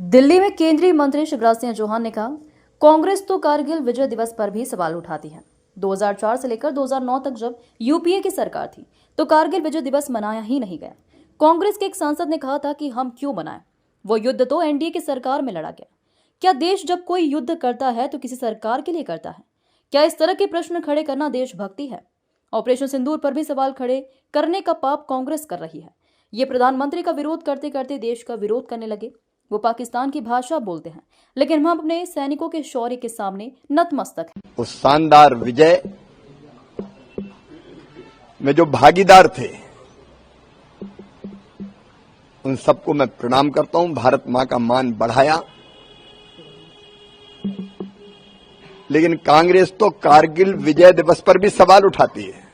दिल्ली में केंद्रीय मंत्री शिवराज सिंह चौहान ने कहा, कांग्रेस तो कारगिल विजय दिवस पर भी सवाल उठाती है। 2004 से लेकर 2009 तक जब यूपीए की सरकार थी तो कारगिल विजय दिवस मनाया ही नहीं गया। कांग्रेस के एक सांसद ने कहा था कि हम क्यों मनाएं, वो युद्ध तो एनडीए की सरकार में लड़ा गया। क्या देश जब कोई युद्ध करता है तो किसी सरकार के लिए करता है? क्या इस तरह के प्रश्न खड़े करना देशभक्ति है? ऑपरेशन सिंदूर पर भी सवाल खड़े करने का पाप कांग्रेस कर रही है। ये प्रधानमंत्री का विरोध करते करते देश का विरोध करने लगे। वो पाकिस्तान की भाषा बोलते हैं, लेकिन हम अपने सैनिकों के शौर्य के सामने नतमस्तक हैं। उस शानदार विजय में जो भागीदार थे उन सबको मैं प्रणाम करता हूं। भारत मां का मान बढ़ाया, लेकिन कांग्रेस तो कारगिल विजय दिवस पर भी सवाल उठाती है।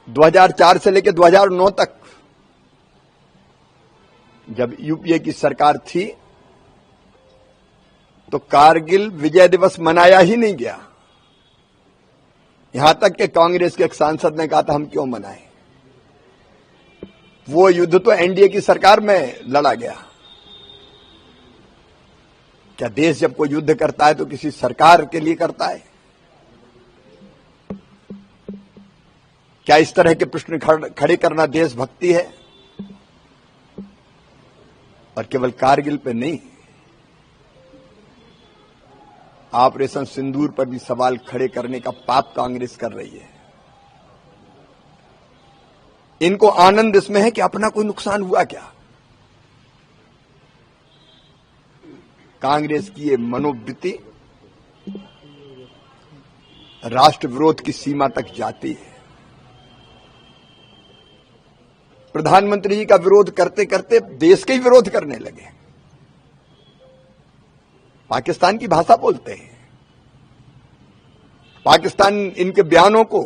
2004 से लेकर 2009 तक जब यूपीए की सरकार थी तो कारगिल विजय दिवस मनाया ही नहीं गया। यहां तक कि कांग्रेस के एक सांसद ने कहा था हम क्यों मनाएं, वो युद्ध तो एनडीए की सरकार में लड़ा गया। क्या देश जब कोई युद्ध करता है तो किसी सरकार के लिए करता है? क्या इस तरह के प्रश्न खड़े करना देशभक्ति है? और केवल कारगिल पे नहीं, ऑपरेशन सिंदूर पर भी सवाल खड़े करने का पाप कांग्रेस कर रही है। इनको आनंद इसमें है कि अपना कोई नुकसान हुआ क्या। कांग्रेस की ये मनोवृत्ति राष्ट्र विरोध की सीमा तक जाती है। प्रधानमंत्री जी का विरोध करते करते देश के ही विरोध करने लगे। पाकिस्तान की भाषा बोलते हैं। पाकिस्तान इनके बयानों को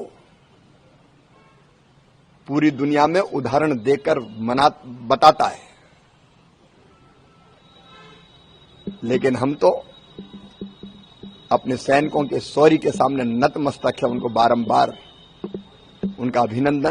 पूरी दुनिया में उदाहरण देकर बताता है, लेकिन हम तो अपने सैनिकों के शौर्य के सामने नतमस्तक है। उनको बारंबार उनका अभिनंदन।